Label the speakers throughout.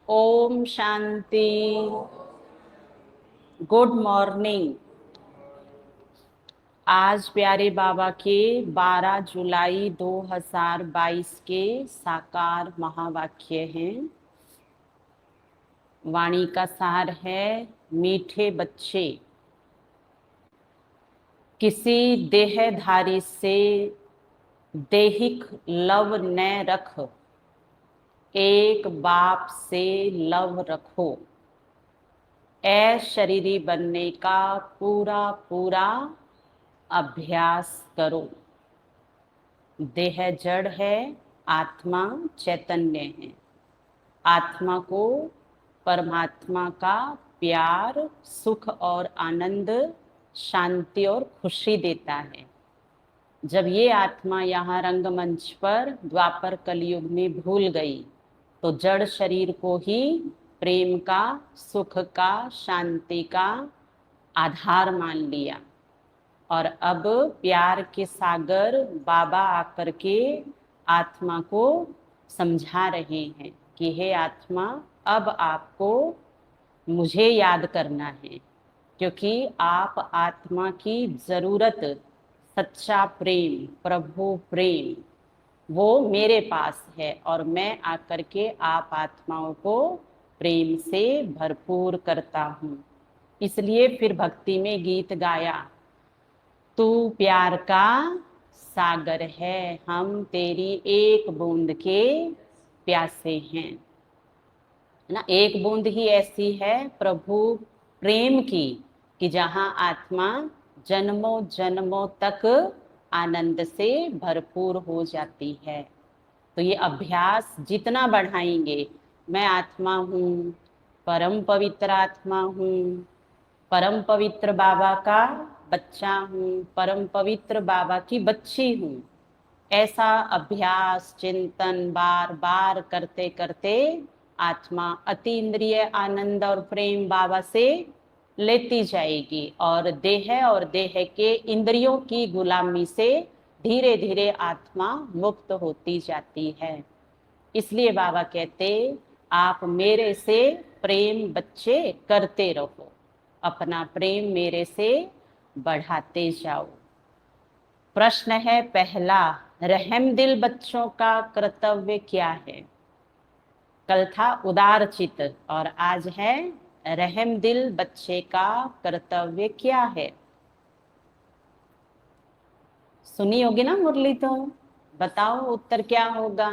Speaker 1: Om Shanti. Good morning. आज प्यारे बाबा के 12 जुलाई 2022 के साकार महावाक्य हैं। वाणी का सार है, मीठे बच्चे, किसी देहधारी से देहिक लव न रख, एक बाप से लव रखो। ऐ शरीरी बनने का पूरा पूरा अभ्यास करो। देह जड़ है, आत्मा चैतन्य है। आत्मा को परमात्मा का प्यार, सुख और आनंद, शांति और खुशी देता है। जब ये आत्मा यहाँ रंगमंच पर द्वापर कलयुग में भूल गई तो जड़ शरीर को ही प्रेम का, सुख का, शांति का आधार मान लिया। और अब प्यार के सागर बाबा आकर के आत्मा को समझा रहे हैं कि हे आत्मा, अब आपको मुझे याद करना है, क्योंकि आप आत्मा की जरूरत, सच्चा प्रेम, प्रभु प्रेम, वो मेरे पास है और मैं आकर के आप आत्माओं को प्रेम से भरपूर करता हूँ। इसलिए फिर भक्ति में गीत गाया, तू प्यार का सागर है, हम तेरी एक बूंद के प्यासे हैं। ना, एक बूंद ही ऐसी है प्रभु प्रेम की कि जहां आत्मा जन्मों जन्मों तक आनंद से भरपूर हो जाती है। तो ये अभ्यास जितना बढ़ाएंगे, मैं आत्मा हूँ, परम पवित्र आत्मा हूँ, परम पवित्र बाबा का बच्चा हूँ, परम पवित्र बाबा की बच्ची हूँ, ऐसा अभ्यास चिंतन बार बार करते करते आत्मा अति इंद्रिय आनंद और प्रेम बाबा से लेती जाएगी और देह के इंद्रियों की गुलामी से धीरे धीरे आत्मा मुक्त होती जाती है। इसलिए बाबा कहते, आप मेरे से प्रेम बच्चे करते रहो, अपना प्रेम मेरे से बढ़ाते जाओ। प्रश्न है पहला, रहमदिल बच्चों का कर्तव्य क्या है? कल था उदार चित और आज है रहमदिल बच्चे का कर्तव्य क्या है। सुनी होगी ना मुरली, तो बताओ उत्तर क्या होगा।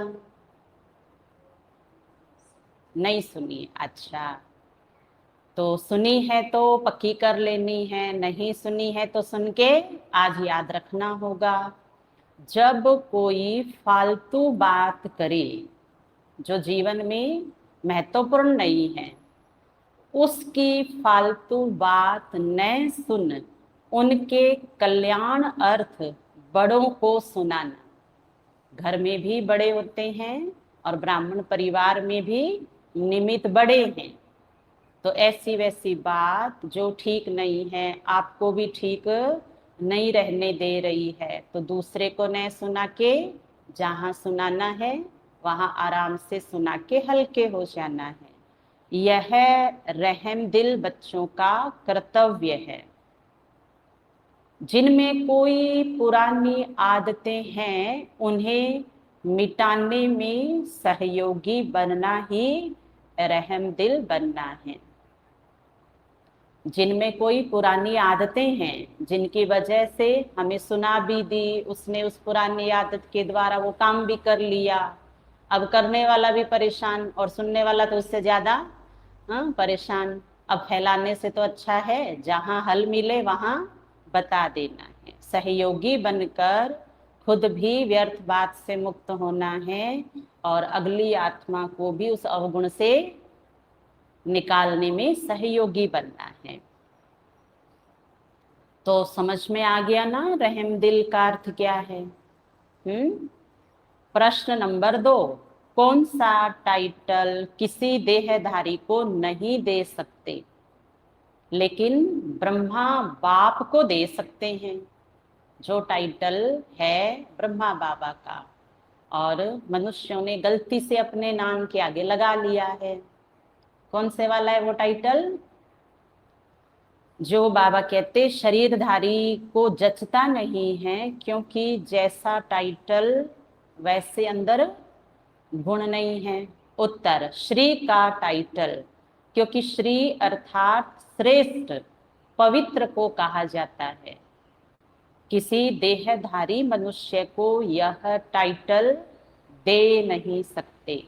Speaker 1: नहीं सुनी? अच्छा, तो सुनी है तो पक्की कर लेनी है, नहीं सुनी है तो सुन के आज याद रखना होगा। जब कोई फालतू बात करे जो जीवन में महत्वपूर्ण नहीं है, उसकी फालतू बात न सुन उनके कल्याण अर्थ बड़ों को सुनाना। घर में भी बड़े होते हैं और ब्राह्मण परिवार में भी निमित्त बड़े हैं, तो ऐसी वैसी बात जो ठीक नहीं है, आपको भी ठीक नहीं रहने दे रही है, तो दूसरे को न सुना के जहाँ सुनाना है वहाँ आराम से सुना के हल्के हो जाना है। यह रहमदिल बच्चों का कर्तव्य है। जिनमें कोई पुरानी आदतें हैं, उन्हें मिटाने में सहयोगी बनना ही रहमदिल बनना है। जिनमें कोई पुरानी आदतें हैं, जिनकी वजह से हमें सुना भी दी, उसने उस पुरानी आदत के द्वारा वो काम भी कर लिया, अब करने वाला भी परेशान और सुनने वाला तो उससे ज्यादा परेशान। अब फैलाने से तो अच्छा है जहां हल मिले वहां बता देना है। सहयोगी बनकर खुद भी व्यर्थ बात से मुक्त होना है और अगली आत्मा को भी उस अवगुण से निकालने में सहयोगी बनना है। तो समझ में आ गया ना रहमदिल का अर्थ क्या है। प्रश्न नंबर 2, कौन सा टाइटल किसी देहधारी को नहीं दे सकते लेकिन ब्रह्मा बाप को दे सकते हैं? जो टाइटल है ब्रह्मा बाबा का और मनुष्यों ने गलती से अपने नाम के आगे लगा लिया है, कौन से वाला है वो टाइटल? जो बाबा कहते शरीरधारी को जचता नहीं है, क्योंकि जैसा टाइटल वैसे अंदर गुण नहीं है। उत्तर, श्री का टाइटल, क्योंकि श्री अर्थात श्रेष्ठ, पवित्र को कहा जाता है। किसी देहधारी मनुष्य को यह टाइटल दे नहीं सकते,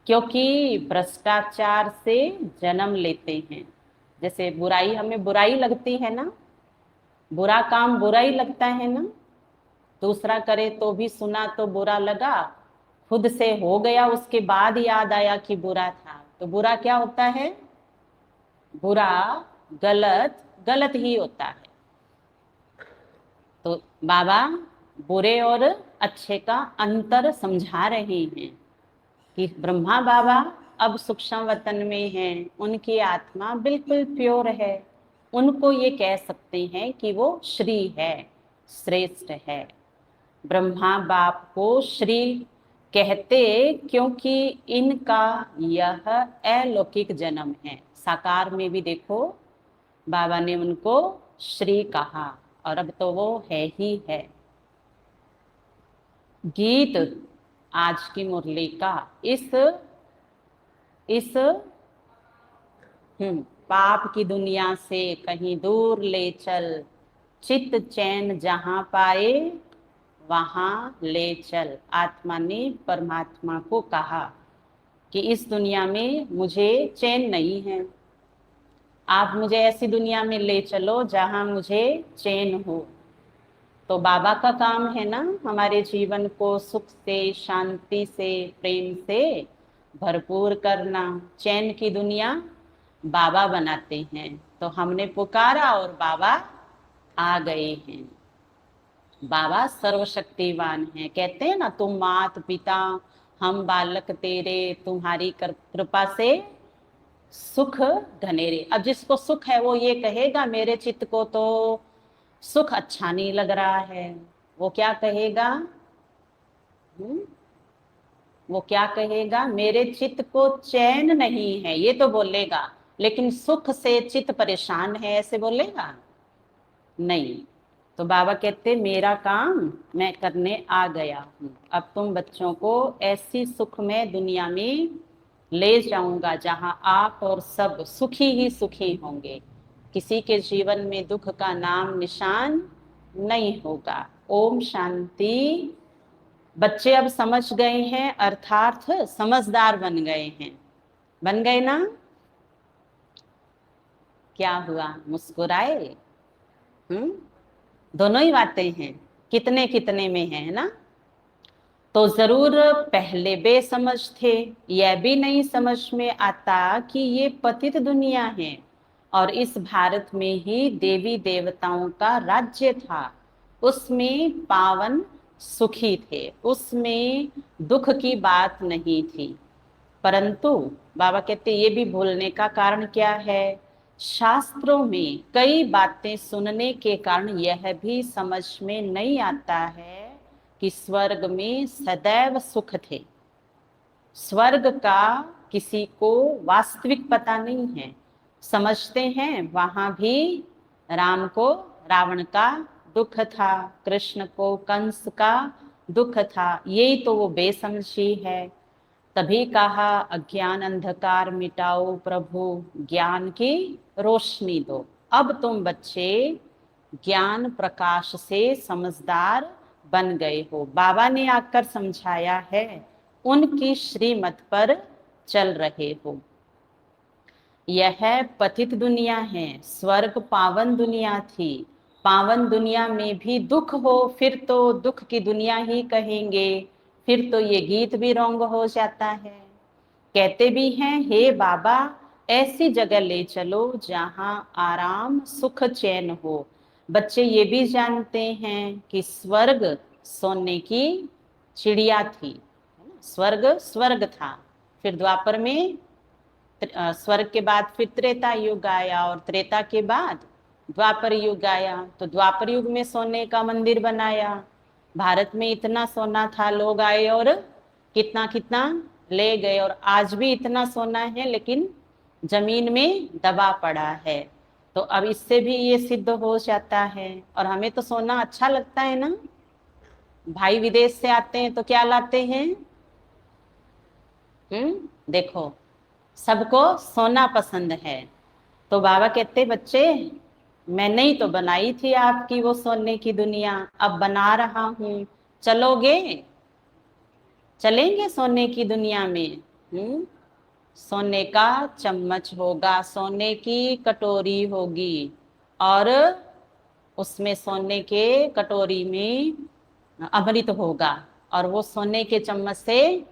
Speaker 1: क्योंकि भ्रष्टाचार से जन्म लेते हैं। जैसे बुराई, हमें बुराई लगती है ना, बुरा काम बुरा ही लगता है ना, दूसरा करे तो भी सुना तो बुरा लगा, खुद से हो गया उसके बाद याद आया कि बुरा था, तो बुरा क्या होता है? बुरा, गलत, गलत ही होता है। तो बाबा बुरे और अच्छे का अंतर समझा रहे हैं कि ब्रह्मा बाबा अब सूक्ष्म वतन में हैं, उनकी आत्मा बिल्कुल प्योर है, उनको ये कह सकते हैं कि वो श्री है, श्रेष्ठ है। ब्रह्मा बाप को श्री कहते क्योंकि इनका यह अलौकिक जन्म है। साकार में भी देखो बाबा ने उनको श्री कहा, और अब तो वो है ही है। गीत आज की मुरली का इस पाप की दुनिया से कहीं दूर ले चल, चित्त चैन जहां पाए वहां ले चल। आत्मा ने परमात्मा को कहा कि इस दुनिया में मुझे चैन नहीं है, आप मुझे ऐसी दुनिया में ले चलो जहां मुझे चैन हो। तो बाबा का काम है ना हमारे जीवन को सुख से, शांति से, प्रेम से भरपूर करना। चैन की दुनिया बाबा बनाते हैं। तो हमने पुकारा और बाबा आ गए हैं। बाबा सर्वशक्तिवान है। कहते हैं ना, तुम मात पिता हम बालक तेरे, तुम्हारी कृपा से सुख घनेरे। अब जिसको सुख है वो ये कहेगा मेरे चित्त को तो सुख अच्छा नहीं लग रहा है। वो क्या कहेगा? वो क्या कहेगा? मेरे चित्त को चैन नहीं है, ये तो बोलेगा, लेकिन सुख से चित्त परेशान है, ऐसे बोलेगा नहीं। तो बाबा कहते मेरा काम मैं करने आ गया हूँ। अब तुम बच्चों को ऐसी सुखमय दुनिया में ले जाऊंगा जहां आप और सब सुखी ही सुखी होंगे। किसी के जीवन में दुख का नाम निशान नहीं होगा। ओम शांति। बच्चे अब समझ गए हैं, अर्थात समझदार बन गए हैं। बन गए ना? क्या हुआ, मुस्कुराए? दोनों ही बातें हैं, कितने कितने में है ना। तो जरूर पहले बेसमझ थे, यह भी नहीं समझ में आता कि ये पतित दुनिया है और इस भारत में ही देवी देवताओं का राज्य था। उसमें पावन सुखी थे, उसमें दुख की बात नहीं थी। परंतु बाबा कहते ये भी भूलने का कारण क्या है? शास्त्रों में कई बातें सुनने के कारण यह भी समझ में नहीं आता है कि स्वर्ग में सदैव सुख थे। स्वर्ग का किसी को वास्तविक पता नहीं है। समझते हैं वहां भी राम को रावण का दुख था, कृष्ण को कंस का दुख था। यही तो वो बेसमझी है। तभी कहा अज्ञान अंधकार मिटाओ प्रभु, ज्ञान की रोशनी दो। अब तुम बच्चे ज्ञान प्रकाश से समझदार बन गए हो। बाबा ने आकर समझाया है, उनकी श्रीमत पर चल रहे हो। यह पतित दुनिया है, स्वर्ग पावन दुनिया थी। पावन दुनिया में भी दुख हो फिर तो दुख की दुनिया ही कहेंगे, फिर तो ये गीत भी रॉन्ग हो जाता है। कहते भी हैं हे बाबा ऐसी जगह ले चलो जहां आराम सुख चैन हो। बच्चे ये भी जानते हैं कि स्वर्ग सोने की चिड़िया थी, स्वर्ग स्वर्ग था। फिर द्वापर में स्वर्ग के बाद फिर त्रेता युग आया और त्रेता के बाद द्वापर युग आया। तो द्वापर युग में सोने का मंदिर बनाया। भारत में इतना सोना था, लोग आए और कितना कितना ले गए, और आज भी इतना सोना है, लेकिन जमीन में दबा पड़ा है। तो अब इससे भी ये सिद्ध हो जाता है। और हमें तो सोना अच्छा लगता है ना, भाई विदेश से आते हैं तो क्या लाते हैं? देखो, सबको सोना पसंद है। तो बाबा कहते, बच्चे मैंने ही तो बनाई थी आपकी वो सोने की दुनिया, अब बना रहा हूं, चलोगे? चलेंगे सोने की दुनिया में? सोने का चम्मच होगा, सोने की कटोरी होगी, और उसमें सोने के कटोरी में अमृत होगा, और वो सोने के चम्मच से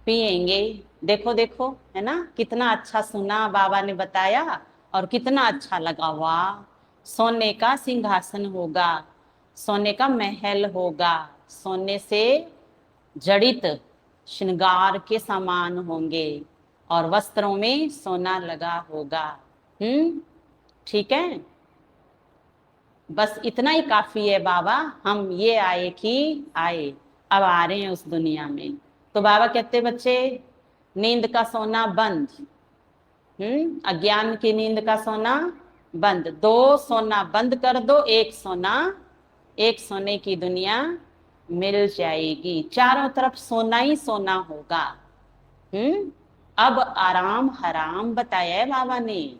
Speaker 1: पिएंगे। देखो देखो, है ना, कितना अच्छा सुना बाबा ने बताया, और कितना अच्छा लगा। वाह, सोने का सिंहासन होगा, सोने का महल होगा, सोने से जड़ित श्रृंगार के सामान होंगे, और वस्त्रों में सोना लगा होगा। ठीक है, बस इतना ही काफी है बाबा, हम ये आए कि आए, अब आ रहे हैं उस दुनिया में। तो बाबा कहते, बच्चे नींद का सोना बंद, अज्ञान की नींद का सोना बंद, दो सोना बंद कर दो, एक सोना, एक सोने की दुनिया मिल जाएगी, चारों तरफ सोना ही सोना होगा। अब आराम हराम बताया है बाबा ने,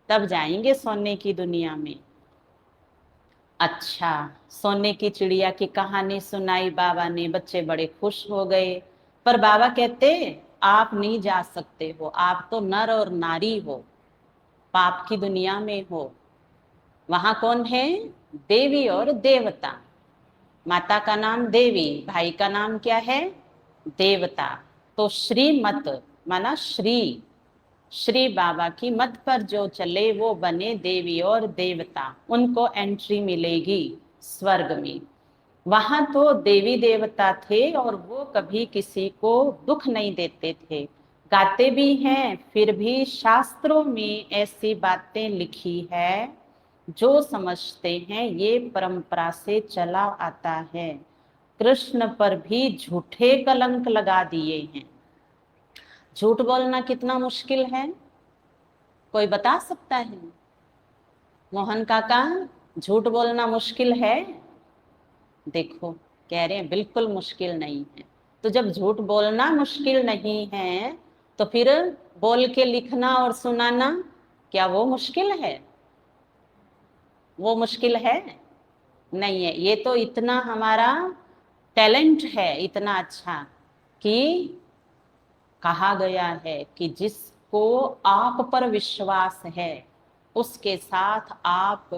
Speaker 1: तब जाएंगे सोने की दुनिया में। अच्छा, सोने की चिड़िया की कहानी सुनाई बाबा ने, बच्चे बड़े खुश हो गए। पर बाबा कहते, आप नहीं जा सकते हो, आप तो नर और नारी हो, पाप की दुनिया में हो। वहां कौन है? देवी और देवता। माता का नाम देवी, भाई का नाम क्या है? देवता। तो श्रीमत माना श्री, श्री बाबा की मत पर जो चले वो बने देवी और देवता, उनको एंट्री मिलेगी स्वर्ग में। वहां तो देवी देवता थे, और वो कभी किसी को दुख नहीं देते थे। गाते भी हैं, फिर भी शास्त्रों में ऐसी बातें लिखी है जो समझते हैं ये परंपरा से चला आता है। कृष्ण पर भी झूठे कलंक लगा दिए हैं। झूठ बोलना कितना मुश्किल है, कोई बता सकता है? मोहन काका, झूठ बोलना मुश्किल है? देखो, कह रहे हैं बिल्कुल मुश्किल नहीं है। तो जब झूठ बोलना मुश्किल नहीं है, तो फिर बोल के लिखना और सुनाना, क्या वो मुश्किल है? वो मुश्किल है? नहीं है। ये तो इतना हमारा टैलेंट है, इतना अच्छा, कि कहा गया है कि जिसको आप पर विश्वास है उसके साथ आप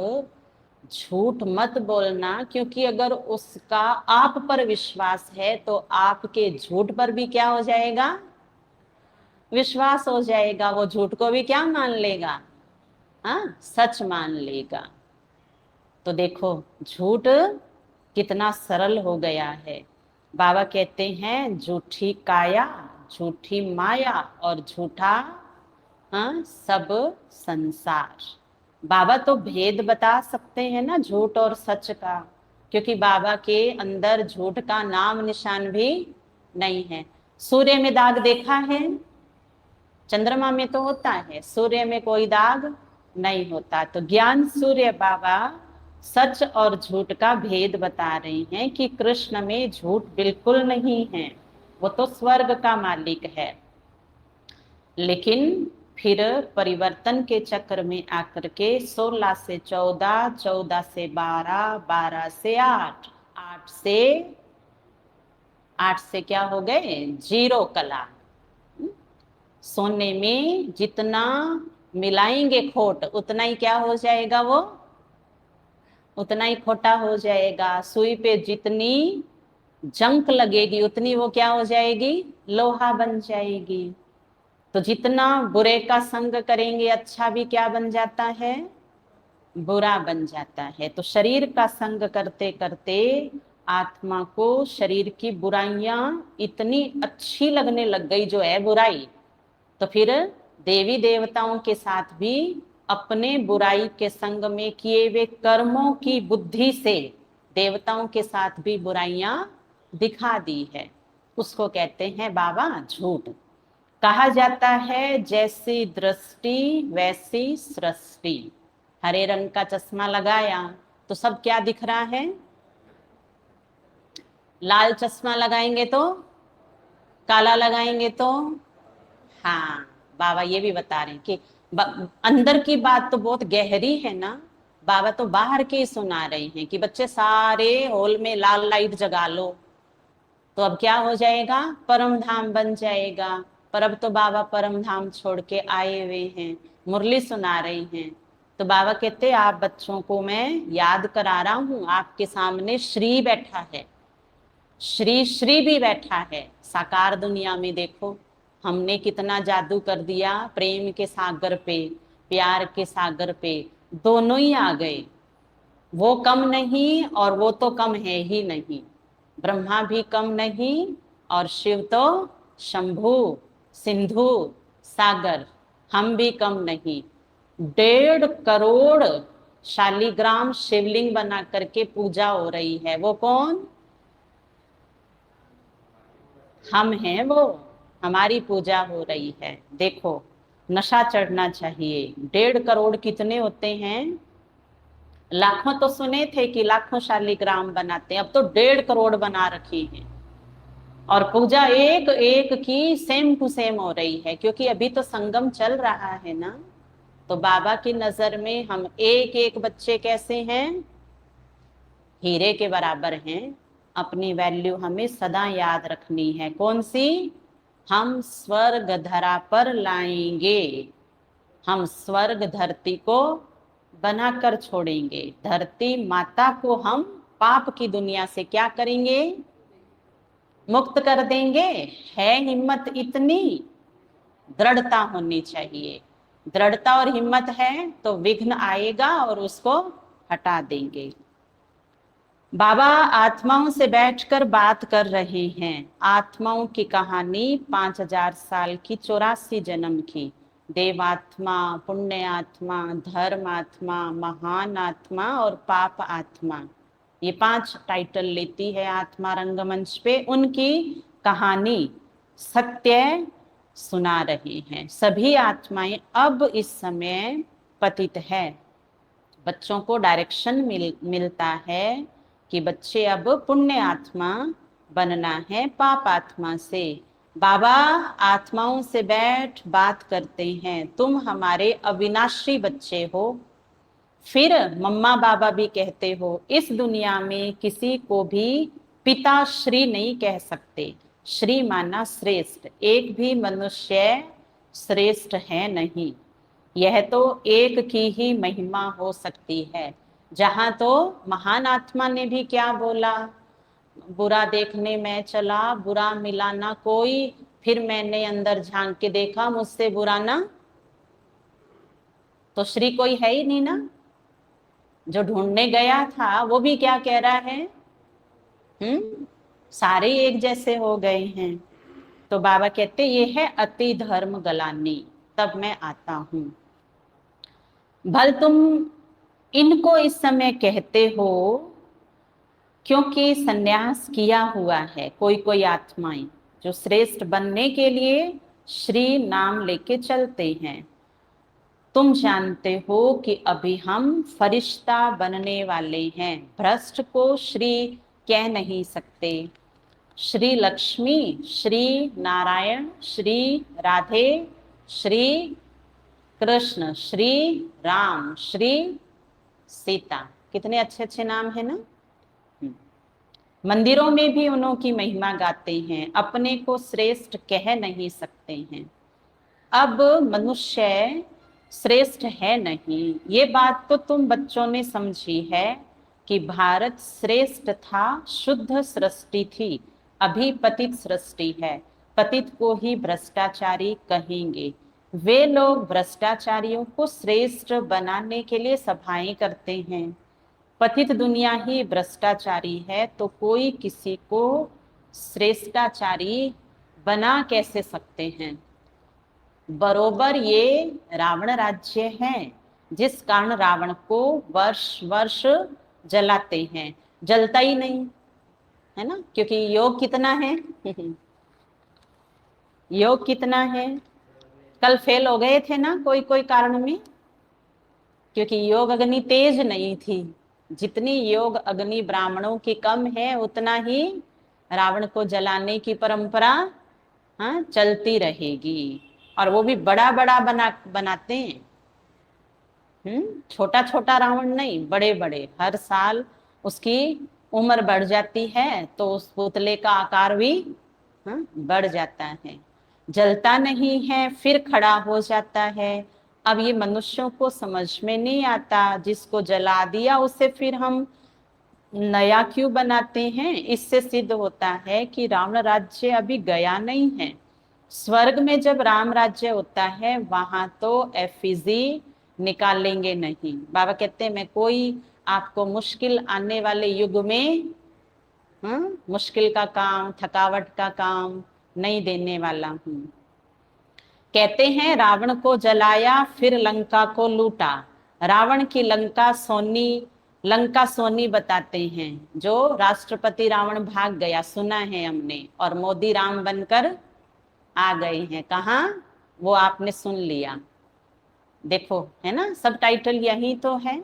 Speaker 1: झूठ मत बोलना, क्योंकि अगर उसका आप पर विश्वास है तो आपके झूठ पर भी क्या हो जाएगा? विश्वास हो जाएगा। वो झूठ को भी क्या मान लेगा? हाँ, सच मान लेगा। तो देखो, झूठ कितना सरल हो गया है। बाबा कहते हैं, झूठी काया, झूठी माया और झूठा, हाँ, सब संसार। बाबा तो भेद बता सकते हैं ना झूठ और सच का, क्योंकि बाबा के अंदर झूठ का नाम निशान भी नहीं है। सूर्य में दाग देखा है? चंद्रमा में तो होता है, सूर्य में कोई दाग नहीं होता। तो ज्ञान सूर्य बाबा सच और झूठ का भेद बता रहे हैं कि कृष्ण में झूठ बिल्कुल नहीं है, वो तो स्वर्ग का मालिक है। लेकिन फिर परिवर्तन के चक्र में आकर के 16 से 14, 14 से 12, 12 से 8, 8 से क्या हो गए? 0 कला। सोने में जितना मिलाएंगे खोट, उतना ही क्या हो जाएगा? वो उतना ही खोटा हो जाएगा। सुई पे जितनी जंक लगेगी उतनी वो क्या हो जाएगी? लोहा बन जाएगी। तो जितना बुरे का संग करेंगे, अच्छा भी क्या बन जाता है? बुरा बन जाता है। तो शरीर का संग करते करते आत्मा को शरीर की बुराइयां इतनी अच्छी लगने लग गई, जो है बुराई। तो फिर देवी देवताओं के साथ भी अपने बुराई के संग में किए हुए कर्मों की बुद्धि से देवताओं के साथ भी बुराइयां दिखा दी है। उसको कहते हैं बाबा झूठ। कहा जाता है जैसी दृष्टि वैसी सृष्टि। हरे रंग का चश्मा लगाया तो सब क्या दिख रहा है? लाल चश्मा लगाएंगे तो, काला लगाएंगे तो, हाँ, बाबा ये भी बता रहे हैं कि अंदर की बात तो बहुत गहरी है ना। बाबा तो बाहर की सुना रहे हैं कि बच्चे सारे हॉल में लाल लाइट जगा लो तो अब क्या हो जाएगा? परम धाम बन जाएगा। पर अब तो बाबा परम धाम छोड़ के आए हुए हैं, मुरली सुना रहे हैं। तो बाबा कहते आप बच्चों को मैं याद करा रहा हूं, आपके सामने श्री बैठा है, श्री श्री भी बैठा है। साकार दुनिया में देखो हमने कितना जादू कर दिया, प्रेम के सागर पे, प्यार के सागर पे दोनों ही आ गए। वो कम नहीं और वो तो कम है ही नहीं। ब्रह्मा भी कम नहीं और शिव तो शंभु, सिंधु, सागर, हम भी कम नहीं। 1.5 करोड़ शालिग्राम शिवलिंग बना करके पूजा हो रही है, वो कौन? हम हैं वो, हमारी पूजा हो रही है। देखो नशा चढ़ना चाहिए। 1.5 करोड़ कितने होते हैं? लाखों तो सुने थे कि लाखों शालिग्राम बनाते हैं, अब तो 1.5 करोड़ बना रखी है। और पूजा एक एक की सेम टू सेम हो रही है, क्योंकि अभी तो संगम चल रहा है ना। तो बाबा की नजर में हम एक एक बच्चे कैसे हैं? हीरे के बराबर हैं। अपनी वैल्यू हमें सदा याद रखनी है। कौन सी? हम स्वर्ग धरा पर लाएंगे। हम स्वर्ग धरती को बनाकर छोड़ेंगे। धरती माता को हम पाप की दुनिया से क्या करेंगे? मुक्त कर देंगे। है हिम्मत इतनी, दृढ़ता होनी चाहिए। दृढ़ता और हिम्मत है तो विघ्न आएगा और उसको हटा देंगे। बाबा आत्माओं से बैठकर बात कर रहे हैं। आत्माओं की कहानी 5000 साल की, 84 जन्म की। देवात्मा, पुण्य आत्मा, धर्म आत्मा, महान आत्मा और पाप आत्मा, ये 5 टाइटल लेती है आत्मा रंगमंच पे। उनकी कहानी सत्य सुना रहे हैं। सभी आत्माएं अब इस समय पतित है। बच्चों को डायरेक्शन मिलता है कि बच्चे अब पुण्य आत्मा बनना है पाप आत्मा से। बाबा आत्माओं से बैठ बात करते हैं, तुम हमारे अविनाशी बच्चे हो। फिर मम्मा बाबा भी कहते हो, इस दुनिया में किसी को भी पिता श्री नहीं कह सकते। श्री माना श्रेष्ठ, एक भी मनुष्य श्रेष्ठ है नहीं। यह तो एक की ही महिमा हो सकती है। जहां तो महान आत्मा ने भी क्या बोला? बुरा देखने में चला, बुरा मिला ना कोई, फिर मैंने अंदर झांक के देखा, मुझसे बुरा ना। तो श्री कोई है ही नहीं ना। जो ढूंढने गया था वो भी क्या कह रहा है? सारे एक जैसे हो गए हैं। तो बाबा कहते ये है अति धर्म गलानी। तब मैं आता हूं। भल तुम इनको इस समय कहते हो क्योंकि सन्यास किया हुआ है। कोई कोई आत्माएं जो श्रेष्ठ बनने के लिए श्री नाम लेके चलते हैं। तुम जानते हो कि अभी हम फरिश्ता बनने वाले हैं। भ्रष्ट को श्री कह नहीं सकते। श्री लक्ष्मी, श्री नारायण, श्री राधे, श्री कृष्ण, श्री राम, श्री सीता, कितने अच्छे अच्छे नाम है ना। मंदिरों में भी उन्हों की महिमा गाते हैं, अपने को श्रेष्ठ कह नहीं सकते हैं। अब मनुष्य श्रेष्ठ है नहीं, ये बात तो तुम बच्चों ने समझी है कि भारत श्रेष्ठ था, शुद्ध सृष्टि थी। अभी पतित सृष्टि है। पतित को ही भ्रष्टाचारी कहेंगे। वे लोग भ्रष्टाचारियों को श्रेष्ठ बनाने के लिए सभाएं करते हैं। पतित दुनिया ही भ्रष्टाचारी है, तो कोई किसी को श्रेष्ठाचारी बना कैसे सकते हैं? बरोबर ये रावण राज्य है, जिस कारण रावण को वर्ष वर्ष जलाते हैं, जलता ही नहीं है ना, क्योंकि योग कितना है योग कितना है? कल फेल हो गए थे ना कोई कोई कारण में, क्योंकि योग अग्नि तेज नहीं थी। जितनी योग अग्नि ब्राह्मणों की कम है, उतना ही रावण को जलाने की परंपरा, हाँ, चलती रहेगी। और वो भी बड़ा बड़ा बनाते हैं। छोटा छोटा रावण नहीं, बड़े बड़े। हर साल उसकी उम्र बढ़ जाती है तो उस पुतले का आकार भी, हाँ, बढ़ जाता है। जलता नहीं है, फिर खड़ा हो जाता है। अब ये मनुष्यों को समझ में नहीं आता, जिसको जला दिया उसे फिर हम नया क्यों बनाते हैं। इससे सिद्ध होता है कि राम राज्य अभी गया नहीं है। स्वर्ग में जब राम राज्य होता है वहां तो एफिजी निकालेंगे नहीं। बाबा कहते हैं मैं कोई आपको मुश्किल आने वाले युग में, मुश्किल का काम, थकावट का काम नहीं देने वाला हूं। कहते हैं रावण को जलाया, फिर लंका को लूटा। रावण की लंका सोनी, लंका सोनी बताते हैं। जो राष्ट्रपति रावण भाग गया, सुना है हमने, और मोदी राम बनकर आ गए हैं। कहाँ? वो आपने सुन लिया, देखो है ना, सब टाइटल यही तो है।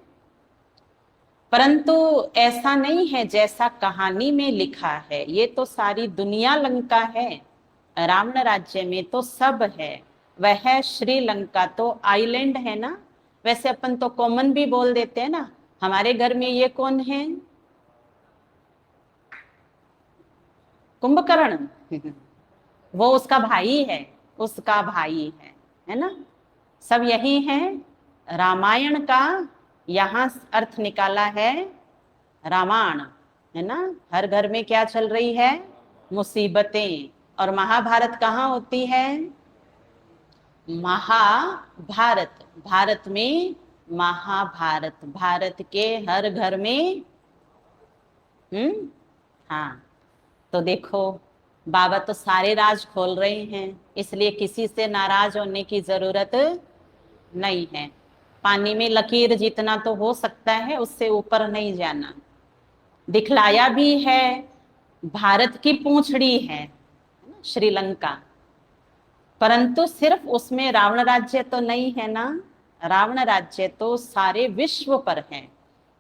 Speaker 1: परंतु ऐसा नहीं है जैसा कहानी में लिखा है। ये तो सारी दुनिया लंका है। रावण राज्य में तो सब है। वह श्रीलंका तो आइलैंड है ना। वैसे अपन तो कॉमन भी बोल देते हैं ना। हमारे घर में ये कौन है? कुंभकर्ण। वो उसका भाई है, उसका भाई है ना। सब यही है। रामायण का यहाँ अर्थ निकाला है रामायण, है ना। हर घर में क्या चल रही है? मुसीबतें। और महाभारत कहाँ होती है? महाभारत, भारत में महाभारत, भारत के हर घर में। हाँ, तो देखो बाबा तो सारे राज खोल रहे हैं, इसलिए किसी से नाराज होने की जरूरत नहीं है। पानी में लकीर जितना तो हो सकता है, उससे ऊपर नहीं जाना। दिखलाया भी है, भारत की पूंछड़ी है श्रीलंका। परंतु सिर्फ उसमें रावण राज्य तो नहीं है ना। रावण राज्य तो सारे विश्व पर है।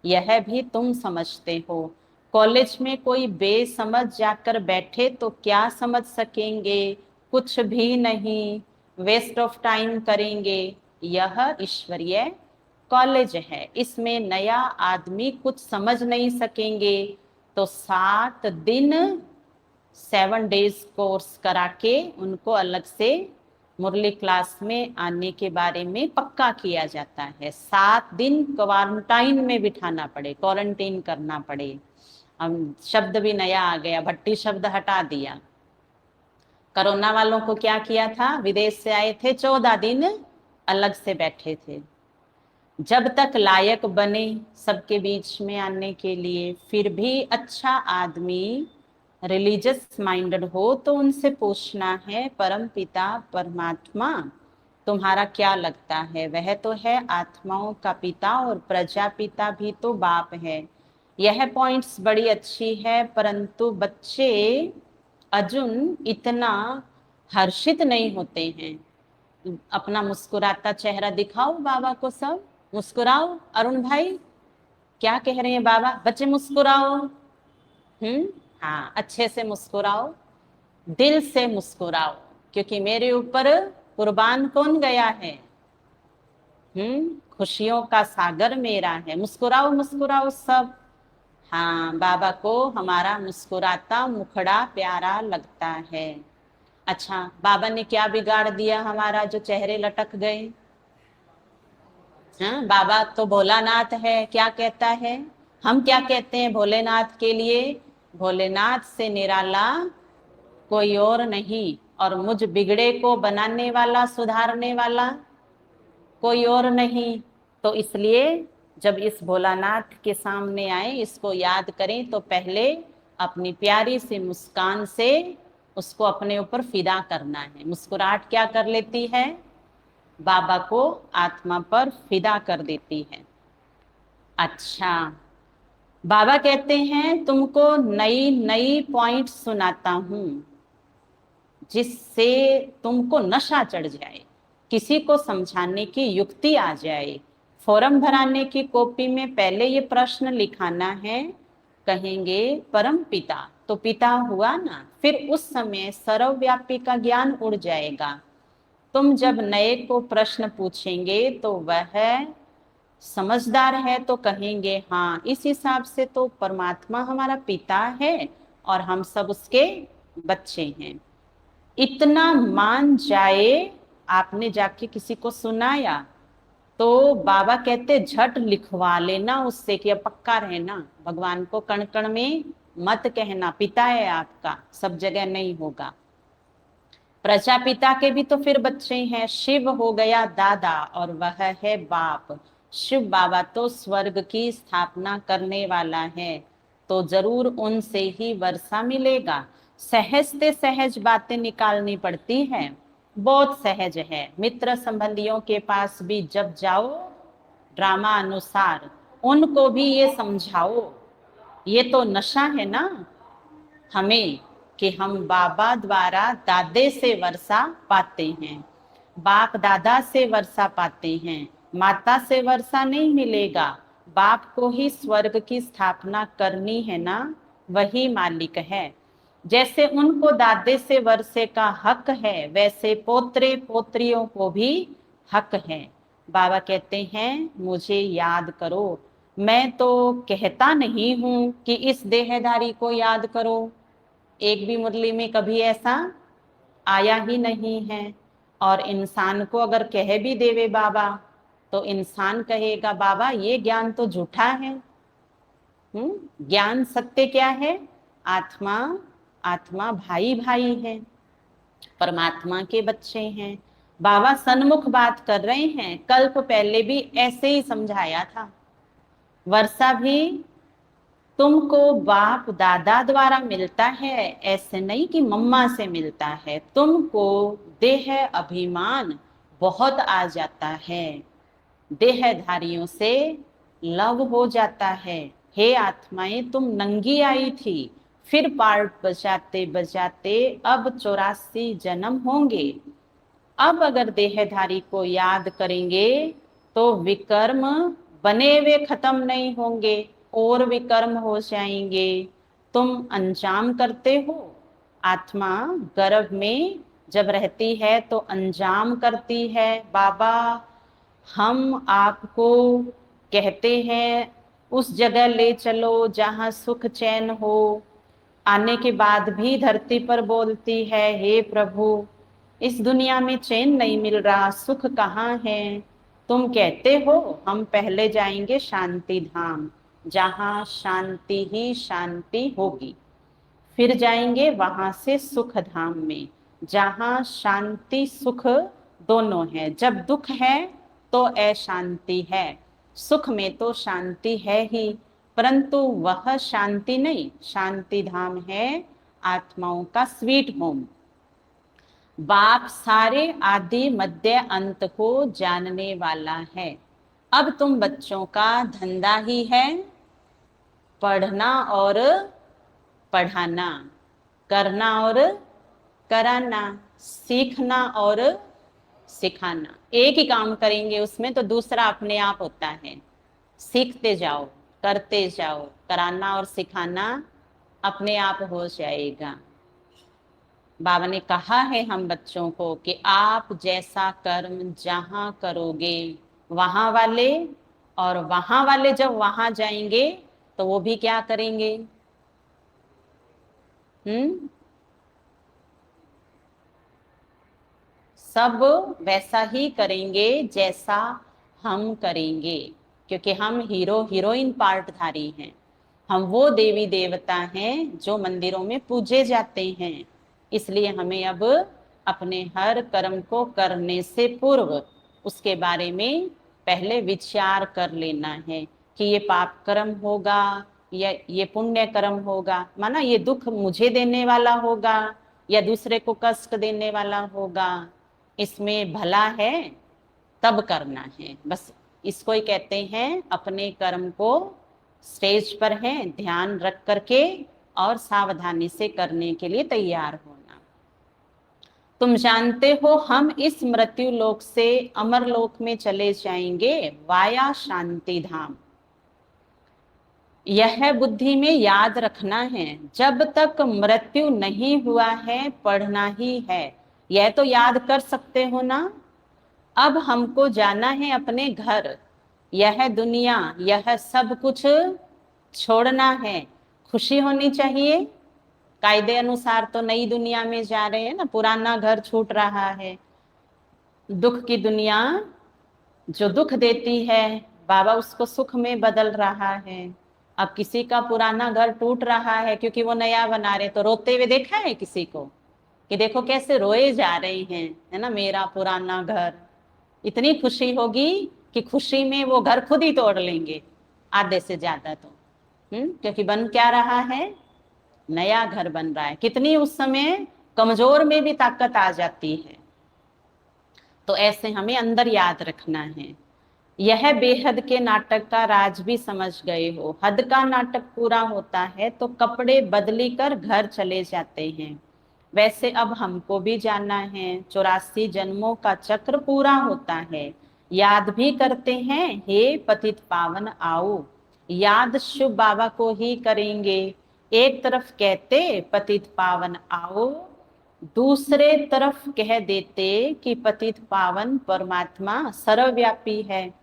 Speaker 1: यह भी तुम समझते हो। कॉलेज में कोई बेसमझ जाकर बैठे तो क्या समझ सकेंगे? कुछ भी नहीं, वेस्ट ऑफ टाइम करेंगे। यह ईश्वरीय कॉलेज है, इसमें नया आदमी कुछ समझ नहीं सकेंगे तो 7 दिन 7 डेज कोर्स करा के उनको अलग से मुरली क्लास में आने के बारे में पक्का किया जाता है। 7 दिन क्वारंटाइन में बिठाना पड़े, क्वारंटीन करना पड़े। हम शब्द भी नया आ गया, भट्टी शब्द हटा दिया। कोरोना वालों को क्या किया था? विदेश से आए थे, 14 दिन अलग से बैठे थे। जब तक लायक बने सबके बीच में आने के लिए, फिर भी अच्छा आदमी रिलीजियस माइंडेड हो तो उनसे पूछना है, परम पिता परमात्मा तुम्हारा क्या लगता है? वह तो है आत्माओं का पिता और प्रजापिता भी तो बाप है। यह पॉइंट्स बड़ी अच्छी है, परंतु बच्चे अर्जुन इतना हर्षित नहीं होते हैं। अपना मुस्कुराता चेहरा दिखाओ बाबा को, सब मुस्कुराओ। अरुण भाई क्या कह रहे हैं बाबा? बच्चे मुस्कुराओ। हाँ, अच्छे से मुस्कुराओ, दिल से मुस्कुराओ, क्योंकि मेरे ऊपर कुर्बान कौन गया है? खुशियों का सागर मेरा है। मुस्कुराओ मुस्कुराओ सब। हाँ, बाबा को हमारा मुस्कुराता मुखड़ा प्यारा लगता है। अच्छा, बाबा ने क्या बिगाड़ दिया हमारा जो चेहरे लटक गए? हाँ, बाबा तो भोलानाथ है, क्या कहता है? हम क्या कहते हैं भोलेनाथ के लिए? भोलेनाथ से निराला कोई और नहीं, और मुझ बिगड़े को बनाने वाला, सुधारने वाला कोई और नहीं। तो इसलिए जब इस भोलानाथ के सामने आए, इसको याद करें तो पहले अपनी प्यारी सी मुस्कान से उसको अपने ऊपर फिदा करना है। मुस्कुराहट क्या कर लेती है? बाबा को आत्मा पर फिदा कर देती है। अच्छा, बाबा कहते हैं तुमको नई नई पॉइंट सुनाता हूं। जिससे तुमको नशा चढ़ जाए, किसी को समझाने की युक्ति आ जाए। फॉर्म भराने की कॉपी में पहले ये प्रश्न लिखाना है, कहेंगे परम पिता, तो पिता हुआ ना, फिर उस समय सर्वव्यापी का ज्ञान उड़ जाएगा। तुम जब नए को प्रश्न पूछेंगे तो वह समझदार है तो कहेंगे हाँ, इस हिसाब से तो परमात्मा हमारा पिता है और हम सब उसके बच्चे हैं। इतना मान जाए, आपने जाके किसी को सुनाया तो बाबा कहते झट लिखवा लेना उससे कि अब पक्का रहना, भगवान को कण कण में मत कहना पिता है आपका, सब जगह नहीं होगा। प्रजापिता के भी तो फिर बच्चे हैं। शिव हो गया दादा और वह है बाप। शिव बाबा तो स्वर्ग की स्थापना करने वाला है, तो जरूर उनसे ही वर्षा मिलेगा। सहजते सहज बातें निकालनी पड़ती है, बहुत सहज है। मित्र संबंधियों के पास भी जब जाओ ड्रामा अनुसार उनको भी ये समझाओ, ये तो नशा है ना हमें, कि हम बाबा द्वारा दादे से वर्षा पाते हैं, बाप दादा से वर्षा पाते हैं, माता से वर्षा नहीं मिलेगा। बाप को ही स्वर्ग की स्थापना करनी है ना, वही मालिक है। जैसे उनको दादे से वर्षे का हक है, वैसे पोत्रे पोत्रियों को भी हक है। बाबा कहते हैं मुझे याद करो। मैं तो कहता नहीं हूं कि इस देहधारी को याद करो, एक भी मुरली में कभी ऐसा आया ही नहीं है। और इंसान को अगर कह भी देवे बाबा, तो इंसान कहेगा बाबा ये ज्ञान तो झूठा है। ज्ञान सत्य क्या है? आत्मा, आत्मा भाई भाई है, परमात्मा के बच्चे हैं। बाबा सन्मुख बात कर रहे हैं, कल्प पहले भी ऐसे ही समझाया था। वर्षा भी तुमको बाप दादा द्वारा मिलता है, ऐसे नहीं कि मम्मा से मिलता है। तुमको देह अभिमान बहुत आ जाता है, देहधारियों से लव हो जाता है। हे आत्माएं, तुम नंगी आई थी, फिर पार्ट बजाते बजाते अब 84 जन्म होंगे। अब अगर देहधारी को याद करेंगे तो विकर्म बने हुए खत्म नहीं होंगे, और विकर्म हो जाएंगे। तुम अंजाम करते हो, आत्मा गर्भ में जब रहती है तो अंजाम करती है। बाबा हम आपको कहते हैं उस जगह ले चलो जहां सुख चैन हो, आने के बाद भी धरती पर बोलती है हे प्रभु इस दुनिया में चैन नहीं मिल रहा, सुख कहाँ है? तुम कहते हो हम पहले जाएंगे शांति धाम, जहाँ शांति ही शांति होगी। फिर जाएंगे वहां से सुख धाम में, जहाँ शांति सुख दोनों है। जब दुख है तो अशांति है, सुख में तो शांति है ही, परंतु वह शांति नहीं, शांति धाम है आत्माओं का स्वीट होम। बाप सारे आदि मध्य अंत को जानने वाला है। अब तुम बच्चों का धंधा ही है पढ़ना और पढ़ाना, करना और कराना, सीखना और सिखाना। एक ही काम करेंगे उसमें तो दूसरा अपने आप होता है। सीखते जाओ, करते जाओ, कराना और सिखाना अपने आप हो जाएगा। बाबा ने कहा है हम बच्चों को कि आप जैसा कर्म जहां करोगे वहां वाले, और वहां वाले जब वहां जाएंगे तो वो भी क्या करेंगे? सब वैसा ही करेंगे जैसा हम करेंगे, क्योंकि हम हीरो हीरोइन पार्टधारी हैं। हम वो देवी देवता हैं जो मंदिरों में पूजे जाते हैं। इसलिए हमें अब अपने हर कर्म को करने से पूर्व उसके बारे में पहले विचार कर लेना है कि ये पाप कर्म होगा या ये पुण्य कर्म होगा, माना ये दुख मुझे देने वाला होगा या दूसरे को कष्ट देने वाला होगा, इसमें भला है तब करना है। बस इसको ही कहते हैं अपने कर्म को स्टेज पर है ध्यान रख करके और सावधानी से करने के लिए तैयार होना। तुम जानते हो हम इस मृत्यु लोक से अमर लोक में चले जाएंगे वाया शांति धाम। यह बुद्धि में याद रखना है, जब तक मृत्यु नहीं हुआ है पढ़ना ही है। यह तो याद कर सकते हो ना। अब हमको जाना है अपने घर, यह दुनिया यह सब कुछ छोड़ना है। खुशी होनी चाहिए। कायदे अनुसार तो नई दुनिया में जा रहे हैं ना, पुराना घर छूट रहा है। दुख की दुनिया जो दुख देती है, बाबा उसको सुख में बदल रहा है। अब किसी का पुराना घर टूट रहा है क्योंकि वो नया बना रहे, तो रोते हुए देखा है किसी को? कि देखो कैसे रोए जा रहे हैं, है ना, मेरा पुराना घर। इतनी खुशी होगी कि खुशी में वो घर खुद ही तोड़ लेंगे, आधे से ज्यादा तो। क्योंकि बन क्या रहा है, नया घर बन रहा है। कितनी उस समय कमजोर में भी ताकत आ जाती है। तो ऐसे हमें अंदर याद रखना है। यह बेहद के नाटक का राज भी समझ गए हो। हद का नाटक पूरा होता है तो कपड़े बदली कर घर चले जाते हैं। वैसे अब हमको भी जाना है, 84 जन्मों का चक्र पूरा होता है। याद भी करते हैं, हे पतित पावन आओ। याद शुभ बाबा को ही करेंगे। एक तरफ कहते पतित पावन आओ, दूसरे तरफ कह देते कि पतित पावन परमात्मा सर्वव्यापी है।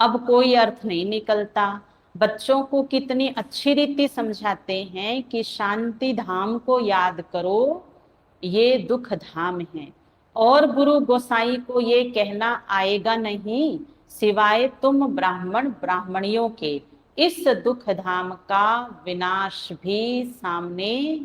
Speaker 1: अब कोई अर्थ नहीं निकलता। बच्चों को कितनी अच्छी रीति समझाते हैं कि शांति धाम को याद करो, ये दुख धाम है। और गुरु गोसाई को ये कहना आएगा नहीं, सिवाय तुम ब्राह्मण ब्राह्मणियों के। इस दुख धाम का विनाश भी सामने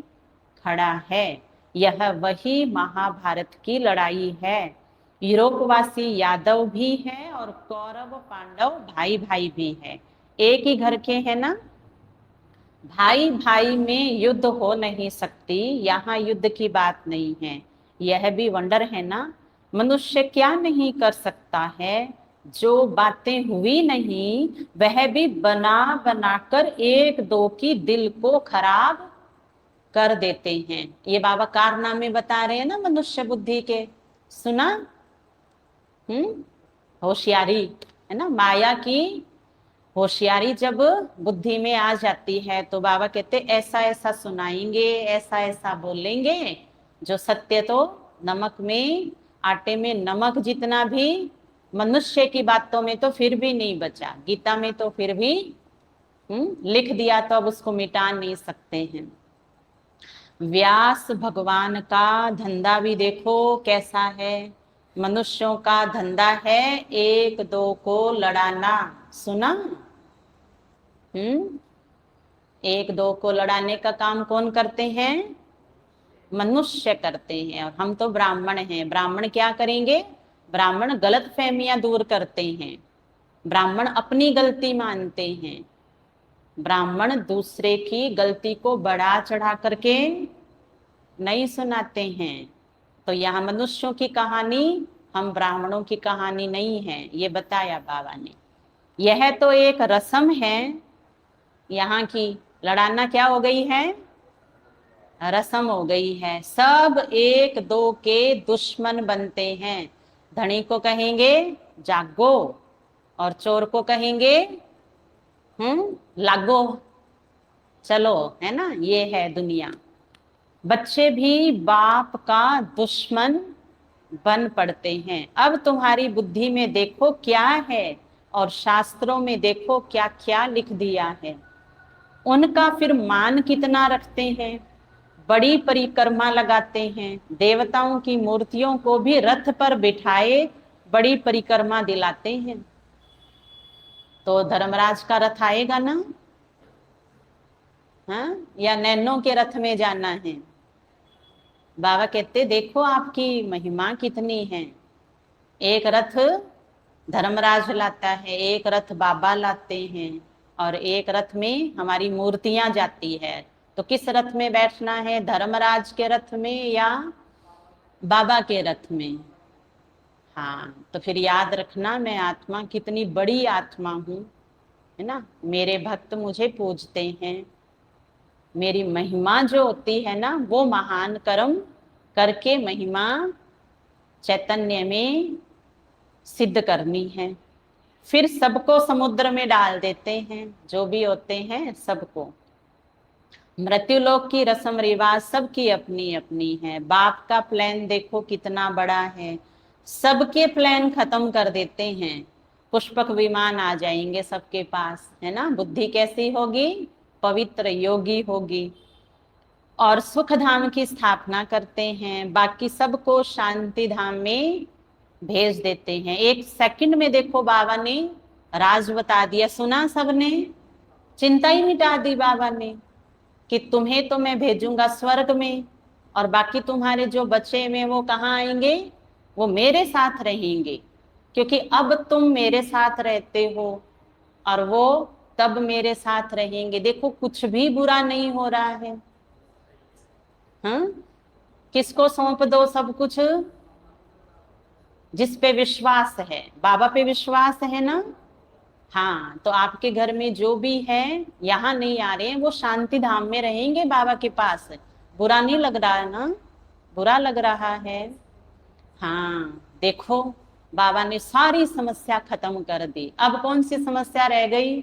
Speaker 1: खड़ा है। यह वही महाभारत की लड़ाई है। यूरोपवासी यादव भी है और कौरव पांडव भाई भाई भी है। एक ही घर के हैं ना। भाई भाई में युद्ध हो नहीं सकती, यहाँ युद्ध की बात नहीं है। यह भी वंडर है ना। मनुष्य क्या नहीं कर सकता है, जो बातें हुई नहीं वह भी बना बनाकर एक दो की दिल को खराब कर देते हैं। ये बाबा कारनामे बता रहे हैं ना मनुष्य बुद्धि के। सुना? होशियारी, है ना, माया की होशियारी जब बुद्धि में आ जाती है तो बाबा कहते ऐसा ऐसा सुनाएंगे, ऐसा ऐसा बोलेंगे, जो सत्य तो नमक में, आटे में नमक जितना भी मनुष्य की बातों में तो फिर भी नहीं बचा। गीता में तो फिर भी लिख दिया, तो अब उसको मिटा नहीं सकते हैं। व्यास भगवान का धंधा भी देखो कैसा है। मनुष्यों का धंधा है एक दो को लड़ाना। सुना? एक दो को लड़ाने का काम कौन करते हैं? मनुष्य करते हैं। और हम तो ब्राह्मण हैं। ब्राह्मण क्या करेंगे? ब्राह्मण गलत फहमियां दूर करते हैं। ब्राह्मण अपनी गलती मानते हैं। ब्राह्मण दूसरे की गलती को बढ़ा चढ़ा करके नहीं सुनाते हैं। तो यहाँ मनुष्यों की कहानी, हम ब्राह्मणों की कहानी नहीं है, ये बताया बाबा ने। यह तो एक रस्म है यहाँ की। लड़ाना क्या हो गई है? रस्म हो गई है। सब एक दो के दुश्मन बनते हैं। धनी को कहेंगे जागो, और चोर को कहेंगे लागो। चलो, है ना, ये है दुनिया। बच्चे भी बाप का दुश्मन बन पड़ते हैं। अब तुम्हारी बुद्धि में देखो क्या है, और शास्त्रों में देखो क्या क्या लिख दिया है। उनका फिर मान कितना रखते हैं। बड़ी परिक्रमा लगाते हैं। देवताओं की मूर्तियों को भी रथ पर बिठाए बड़ी परिक्रमा दिलाते हैं। तो धर्मराज का रथ आएगा ना? हाँ, या नैनों के रथ में जाना है? बाबा कहते देखो आपकी महिमा कितनी है। एक रथ धर्मराज लाता है, एक रथ बाबा लाते हैं, और एक रथ में हमारी मूर्तियां जाती है। तो किस रथ में बैठना है? धर्मराज के रथ में या बाबा के रथ में? हाँ, तो फिर याद रखना मैं आत्मा कितनी बड़ी आत्मा हूँ, है ना। मेरे भक्त मुझे पूजते हैं। मेरी महिमा जो होती है ना, वो महान कर्म करके महिमा चैतन्य में सिद्ध करनी है। फिर सबको समुद्र में डाल देते हैं, जो भी होते हैं सबको। मृत्युलोक की रस्म रिवाज सबकी अपनी अपनी है। बाप का प्लान देखो कितना बड़ा है, सबके प्लान खत्म कर देते हैं। पुष्पक विमान आ जाएंगे सबके पास, है ना। बुद्धि कैसी होगी? पवित्र योगी होगी। और सुख धाम की स्थापना करते हैं, बाकी सबको शांति धाम में भेज देते हैं। 1 सेकंड में देखो बाबा ने राज बता दिया। सुना सबने? चिंता ही मिटा दी बाबा ने कि तुम्हें तो मैं भेजूंगा स्वर्ग में, और बाकी तुम्हारे जो बच्चे में वो कहाँ आएंगे? वो मेरे साथ रहेंगे, क्योंकि अब तुम मेरे साथ रहते हो और वो तब मेरे साथ रहेंगे। देखो कुछ भी बुरा नहीं हो रहा है। हाँ, किसको सौंप दो सब कुछ? जिस पे विश्वास है, बाबा पे विश्वास है ना। हाँ, तो आपके घर में जो भी है यहाँ नहीं आ रहे हैं, वो शांति धाम में रहेंगे बाबा के पास। बुरा नहीं लग रहा है ना? बुरा लग रहा है? हाँ, देखो बाबा ने सारी समस्या खत्म कर दी। अब कौन सी समस्या रह गई?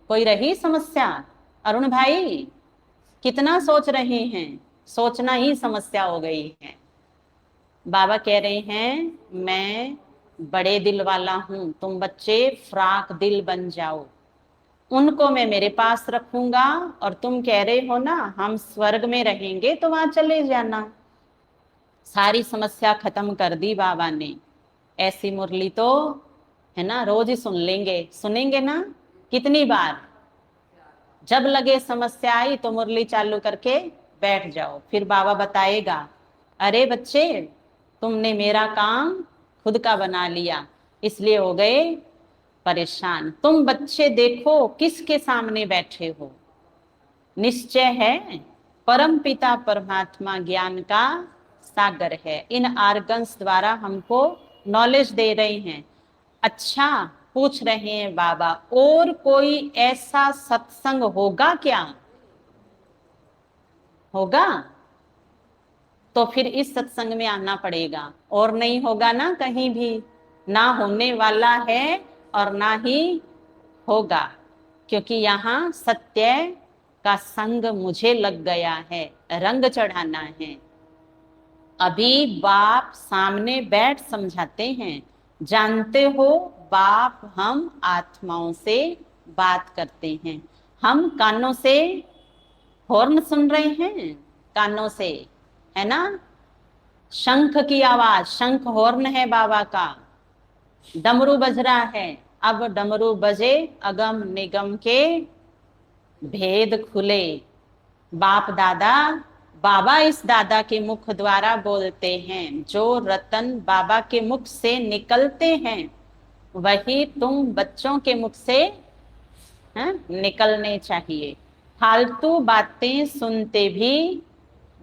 Speaker 1: कोई रही समस्या? अरुण भाई कितना सोच रहे हैं? सोचना ही समस्या हो गई है। बाबा कह रहे हैं मैं बड़े दिल वाला हूं, तुम बच्चे फ्राक दिल बन जाओ। उनको मैं मेरे पास रखूंगा, और तुम कह रहे हो ना हम स्वर्ग में रहेंगे, तो वहां चले जाना। सारी समस्या खत्म कर दी बाबा ने। ऐसी मुरली तो, है ना, रोज ही सुन लेंगे, सुनेंगे ना। कितनी बार? जब लगे समस्या आई तो मुरली चालू करके बैठ जाओ, फिर बाबा बताएगा अरे बच्चे तुमने मेरा काम खुद का बना लिया, इसलिए हो गए परेशान। तुम बच्चे देखो किसके सामने बैठे हो। निश्चय है परम पिता परमात्मा ज्ञान का सागर है। इन आर्गन्स द्वारा हमको नॉलेज दे रहे हैं। अच्छा, पूछ रहे हैं बाबा और कोई ऐसा सत्संग होगा क्या? होगा तो फिर इस सत्संग में आना पड़ेगा, और नहीं होगा ना कहीं भी। ना होने वाला है और ना ही होगा, क्योंकि यहाँ सत्य का संग मुझे लग गया है, रंग चढ़ाना है। अभी बाप सामने बैठ समझाते हैं। जानते हो बाप हम आत्माओं से बात करते हैं। हम कानों से हॉर्न सुन रहे हैं, कानों से, है ना। शंख की आवाज, शंख हॉर्न है बाबा का। डमरू बज रहा है, अब डमरू बजे अगम निगम के भेद खुले। बाप दादा, बाबा इस दादा के मुख द्वारा बोलते हैं। जो रतन बाबा के मुख से निकलते हैं वही तुम बच्चों के मुख से निकलने चाहिए। फालतू बातें सुनते भी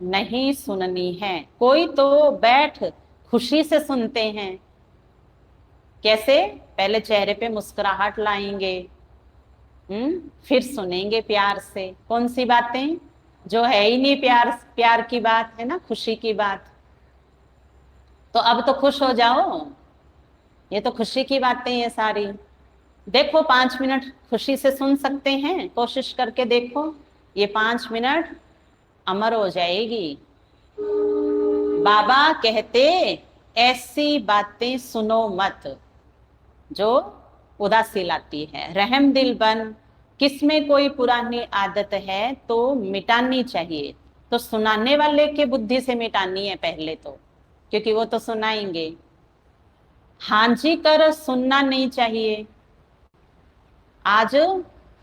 Speaker 1: नहीं सुननी है। कोई तो बैठ खुशी से सुनते हैं। कैसे? पहले चेहरे पे मुस्कुराहट लाएंगे, फिर सुनेंगे प्यार से। कौन सी बातें? जो है ही नहीं प्यार, प्यार की बात है ना, खुशी की बात। तो अब तो खुश हो जाओ, ये तो खुशी की बातें हैं सारी। देखो 5 मिनट खुशी से सुन सकते हैं, कोशिश करके देखो। ये 5 मिनट अमर हो जाएगी। बाबा कहते ऐसी बातें सुनो मत जो उदासी लाती है। रहम दिल बन। किसमें कोई पुरानी आदत है तो मिटानी चाहिए। तो सुनाने वाले के बुद्धि से मिटानी है पहले तो, क्योंकि वो तो सुनाएंगे। हाँ जी कर सुनना नहीं चाहिए। आज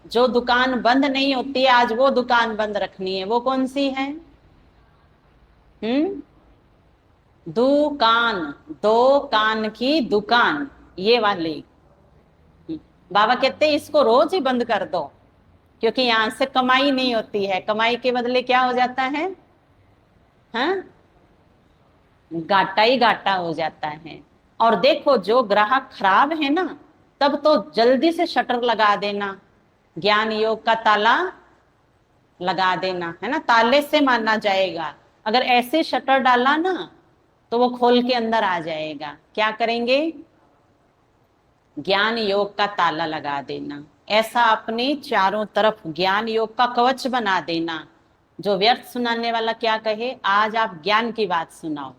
Speaker 1: जो दुकान बंद नहीं होती है, आज वो दुकान बंद रखनी है। वो कौन सी है? दुकान, दो कान की दुकान, ये वाली। बाबा कहते हैं इसको रोज ही बंद कर दो, क्योंकि यहां से कमाई नहीं होती है। कमाई के बदले क्या हो जाता है? हाँ, घाटा ही घाटा हो जाता है। और देखो जो ग्राहक खराब है ना, तब तो जल्दी से शटर लगा देना, ज्ञान योग का ताला लगा देना, है ना। ताले से माना जाएगा। अगर ऐसे शटर डाला ना तो वो खोल के अंदर आ जाएगा। क्या करेंगे? ज्ञान योग का ताला लगा देना, ऐसा अपने चारों तरफ ज्ञान योग का कवच बना देना। जो व्यर्थ सुनाने वाला क्या कहे, आज आप ज्ञान की बात सुनाओ,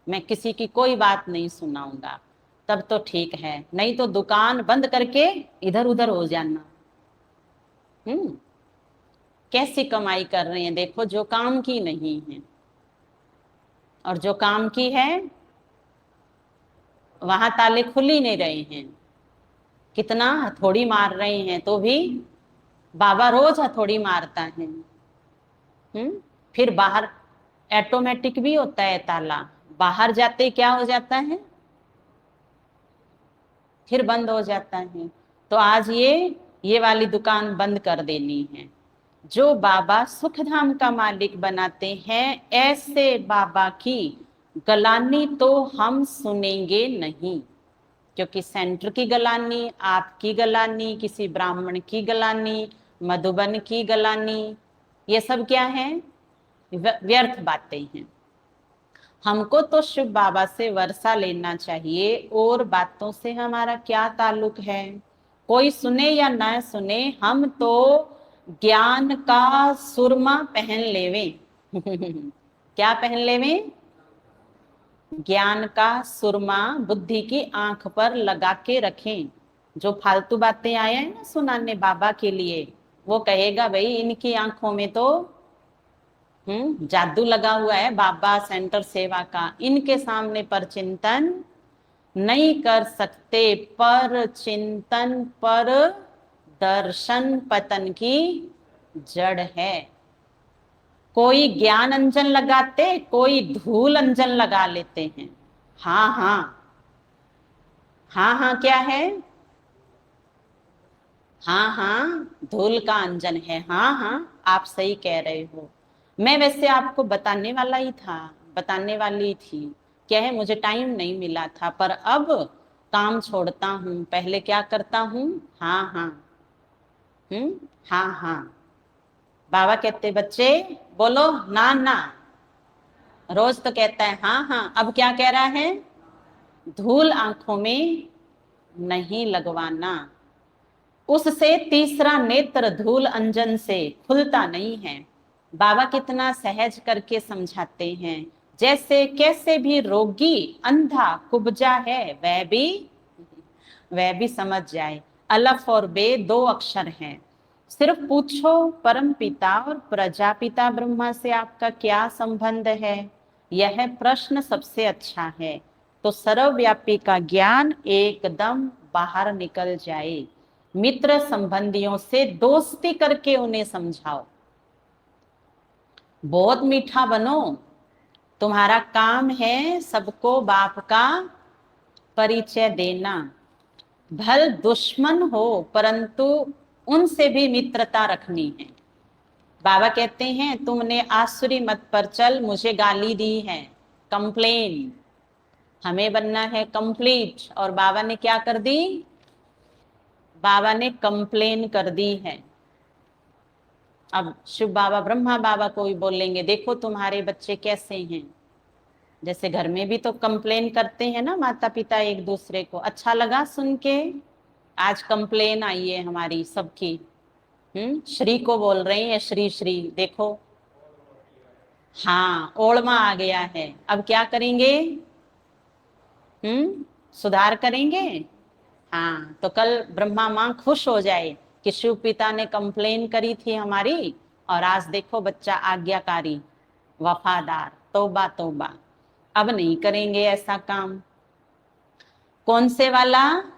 Speaker 1: मैं किसी की कोई बात नहीं सुनाऊंगा, तब तो ठीक है, नहीं तो दुकान बंद करके इधर उधर हो जाना। कैसी कमाई कर रहे हैं देखो, जो काम की नहीं है, और जो काम की है वहां ताले खुल ही नहीं रहे हैं। कितना हथौड़ी मार रहे हैं तो भी बाबा रोज हथौड़ी मारता है। फिर बाहर ऑटोमेटिक भी होता है ताला, बाहर जाते क्या हो जाता है, फिर बंद हो जाता है। तो आज ये वाली दुकान बंद कर देनी है। जो बाबा सुखधाम का मालिक बनाते हैं, ऐसे बाबा की गलानी तो हम सुनेंगे नहीं, क्योंकि सेंटर की गलानी, आपकी गलानी, किसी ब्राह्मण की गलानी, मधुबन की गलानी, ये सब क्या है? व्यर्थ बातें हैं। हमको तो शिव बाबा से वर्षा लेना चाहिए, और बातों से हमारा क्या ताल्लुक है? कोई सुने या ना सुने, हम तो ज्ञान का सुरमा पहन लेवे। क्या पहन लेवे? ज्ञान का सुरमा बुद्धि की आंख पर लगा के रखें। जो फालतू बातें आए हैं ना सुनाने बाबा के लिए, वो कहेगा भाई इनकी आंखों में तो जादू लगा हुआ है बाबा सेंटर सेवा का, इनके सामने पर चिंतन नहीं कर सकते। पर चिंतन पर दर्शन पतन की जड़ है। कोई ज्ञान अंजन लगाते, कोई धूल अंजन लगा लेते हैं। हाँ हाँ, हाँ हाँ क्या है? हाँ हाँ, धूल का अंजन है। हाँ हाँ, आप सही कह रहे हो। मैं वैसे आपको बताने वाला ही था, बताने वाली थी। क्या है, मुझे टाइम नहीं मिला था, पर अब काम छोड़ता हूँ, पहले क्या करता हूँ? हाँ हाँ, हाँ हाँ। बाबा कहते बच्चे बोलो ना ना, रोज तो कहता है हाँ हाँ, अब क्या कह रहा है? धूल आंखों में नहीं लगवाना। उससे तीसरा नेत्र धूल अंजन से खुलता नहीं है। बाबा कितना सहज करके समझाते हैं, जैसे कैसे भी रोगी अंधा कुब्जा है वह भी समझ जाए। अलफ और बे दो अक्षर हैं। सिर्फ पूछो परम पिता और प्रजापिता ब्रह्मा से आपका क्या संबंध है, यह प्रश्न सबसे अच्छा है, तो सर्वव्यापी का ज्ञान एकदम बाहर निकल जाए। मित्र संबंधियों से दोस्ती करके उन्हें समझाओ। बहुत मीठा बनो, तुम्हारा काम है सबको बाप का परिचय देना। भल दुश्मन हो परंतु उनसे भी मित्रता रखनी है। बाबा कहते हैं तुमने आसुरी मत पर चल मुझे गाली दी है, कंप्लेन। हमें बनना है कंप्लीट, और बाबा ने क्या कर दी? बाबा ने कंप्लेन कर दी है। अब शिव बाबा ब्रह्मा बाबा को भी बोलेंगे देखो तुम्हारे बच्चे कैसे हैं। जैसे घर में भी तो कंप्लेन करते हैं ना माता पिता एक दूसरे को। अच्छा लगा सुन के? आज कंप्लेन आई है हमारी सबकी। श्री को बोल रहे हैं, श्री श्री देखो। हाँ, ओळमा आ गया है। अब क्या करेंगे? सुधार करेंगे। हाँ, तो कल ब्रह्मा माँ खुश हो जाए कि शिव पिता ने कंप्लेन करी थी हमारी, और आज देखो बच्चा आज्ञाकारी वफादार। तौबा तौबा, अब नहीं करेंगे ऐसा काम। कौन से वाला?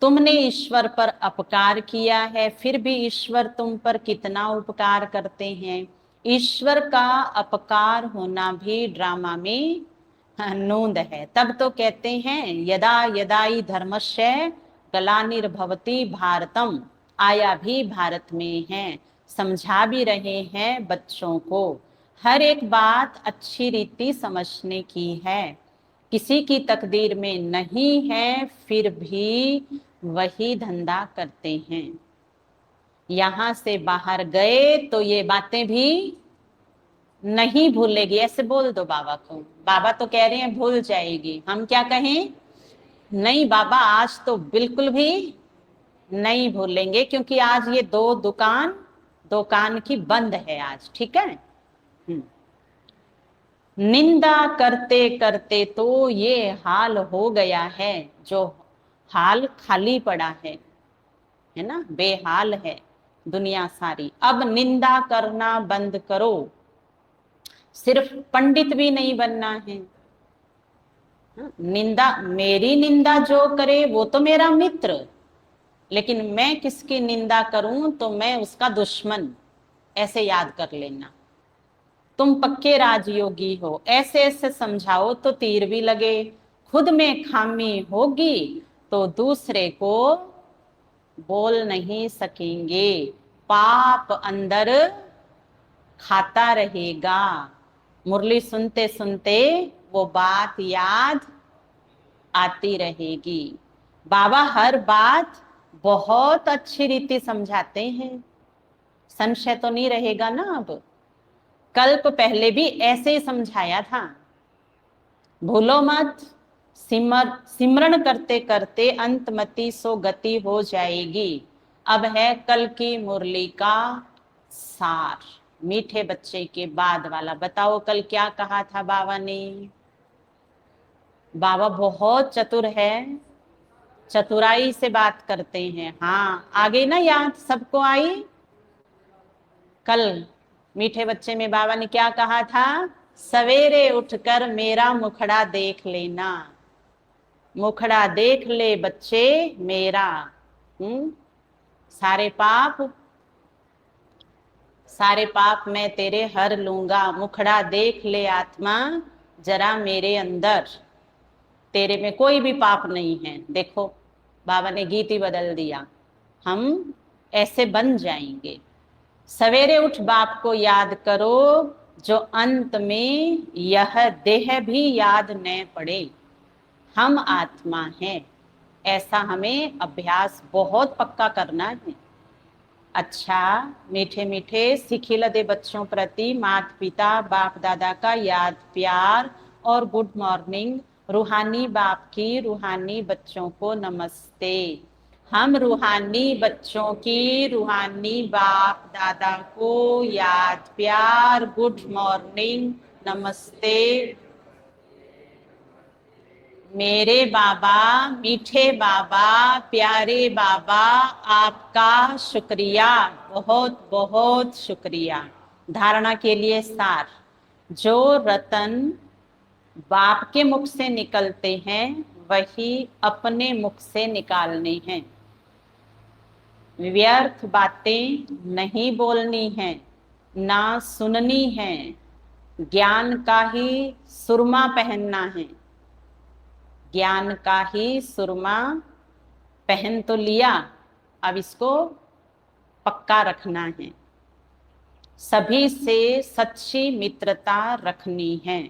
Speaker 1: तुमने ईश्वर पर अपकार किया है, फिर भी ईश्वर तुम पर कितना उपकार करते हैं। ईश्वर का अपकार होना भी ड्रामा में नूंद है। तब तो कहते हैं यदा यदा ही धर्मस्य ग्लानिर्भवति भारतम, आया भी भारत में है। समझा भी रहे हैं बच्चों को। हर एक बात अच्छी रीति समझने की है। किसी की तकदीर में नहीं है, फिर भी वही धंधा करते हैं। यहां से बाहर गए तो ये बातें भी नहीं भूलेगी, ऐसे बोल दो बाबा को। बाबा तो कह रहे हैं भूल जाएगी, हम क्या कहें? नहीं बाबा, आज तो बिल्कुल भी नहीं भूलेंगे, क्योंकि आज ये दो दुकान की बंद है आज, ठीक है। निंदा करते करते तो ये हाल हो गया है, जो हाल खाली पड़ा है ना, बेहाल है दुनिया सारी। अब निंदा करना बंद करो, सिर्फ पंडित भी नहीं बनना है। निंदा, मेरी निंदा जो करे वो तो मेरा मित्र, लेकिन मैं किसकी निंदा करूं तो मैं उसका दुश्मन, ऐसे याद कर लेना। तुम पक्के राजयोगी हो, ऐसे ऐसे समझाओ तो तीर भी लगे। खुद में खामी होगी तो दूसरे को बोल नहीं सकेंगे, पाप अंदर खाता रहेगा। मुरली सुनते सुनते वो बात याद आती रहेगी। बाबा हर बात बहुत अच्छी रीति समझाते हैं, संशय तो नहीं रहेगा ना। अब कल्प पहले भी ऐसे ही समझाया था, भूलो मत। सिमरण करते करते अंतमति सो गति हो जाएगी। अब है कल की मुरली का सार, मीठे बच्चे के बाद वाला। बताओ कल क्या कहा था बाबा ने? बाबा बहुत चतुर है, चतुराई से बात करते हैं। हाँ, आगे ना याद सबको आई? कल मीठे बच्चे में बाबा ने क्या कहा था? सवेरे उठकर मेरा मुखड़ा देख लेना, मुखड़ा देख ले बच्चे मेरा। हम्म, सारे पाप, सारे पाप मैं तेरे हर लूंगा। मुखड़ा देख ले आत्मा जरा मेरे अंदर, तेरे में कोई भी पाप नहीं है। देखो बाबा ने गीत ही बदल दिया, हम ऐसे बन जाएंगे। सवेरे उठ बाप को याद करो, जो अंत में यह देह भी याद न पड़े। हम आत्मा हैं, ऐसा हमें अभ्यास बहुत पक्का करना है। अच्छा, मीठे मीठे सिखिलदे बच्चों प्रति माता पिता बाप दादा का याद प्यार और गुड मॉर्निंग। रूहानी बाप की रूहानी बच्चों को नमस्ते। हम रूहानी बच्चों की रूहानी बाप दादा को याद प्यार गुड मॉर्निंग नमस्ते। मेरे बाबा, मीठे बाबा, प्यारे बाबा, आपका शुक्रिया, बहुत बहुत शुक्रिया। धारणा के लिए सार, जो रतन बाप के मुख से निकलते हैं वही अपने मुख से निकालने हैं। व्यर्थ बातें नहीं बोलनी है, ना सुननी है। ज्ञान का ही सुरमा पहनना है, ज्ञान का ही सुरमा पहन तो लिया, अब इसको पक्का रखना है। सभी से सच्ची मित्रता रखनी है।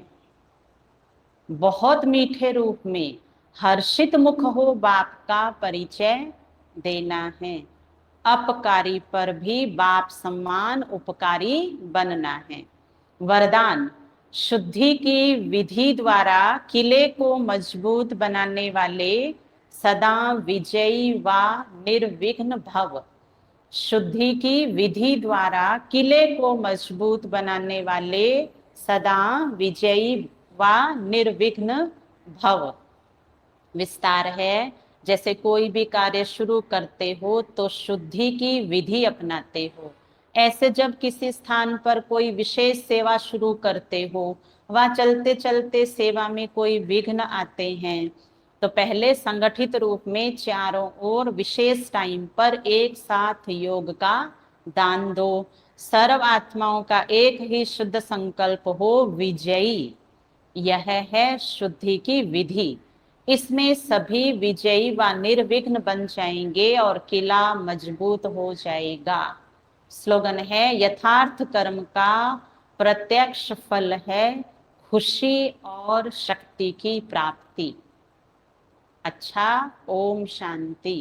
Speaker 1: बहुत मीठे रूप में हर्षित मुख हो बाप का परिचय देना है। अपकारी पर भी बाप सम्मान उपकारी बनना है। वरदान, शुद्धि की विधि द्वारा किले को मजबूत बनाने वाले सदा विजयी व निर्विघ्न भव। शुद्धि की विधि द्वारा किले को मजबूत बनाने वाले सदा विजयी व निर्विघ्न भव। विस्तार है, जैसे कोई भी कार्य शुरू करते हो तो शुद्धि की विधि अपनाते हो, ऐसे जब किसी स्थान पर कोई विशेष सेवा शुरू करते हो, वह चलते चलते सेवा में कोई विघ्न आते हैं, तो पहले संगठित रूप में चारों ओर विशेष टाइम पर एक साथ योग का दान दो। सर्व आत्माओं का एक ही शुद्ध संकल्प हो विजयी, यह है शुद्धि की विधि। इसमें सभी विजयी व निर्विघ्न बन जाएंगे और किला मजबूत हो जाएगा। स्लोगन है, यथार्थ कर्म का प्रत्यक्ष फल है खुशी और शक्ति की प्राप्ति। अच्छा, ओम शांति।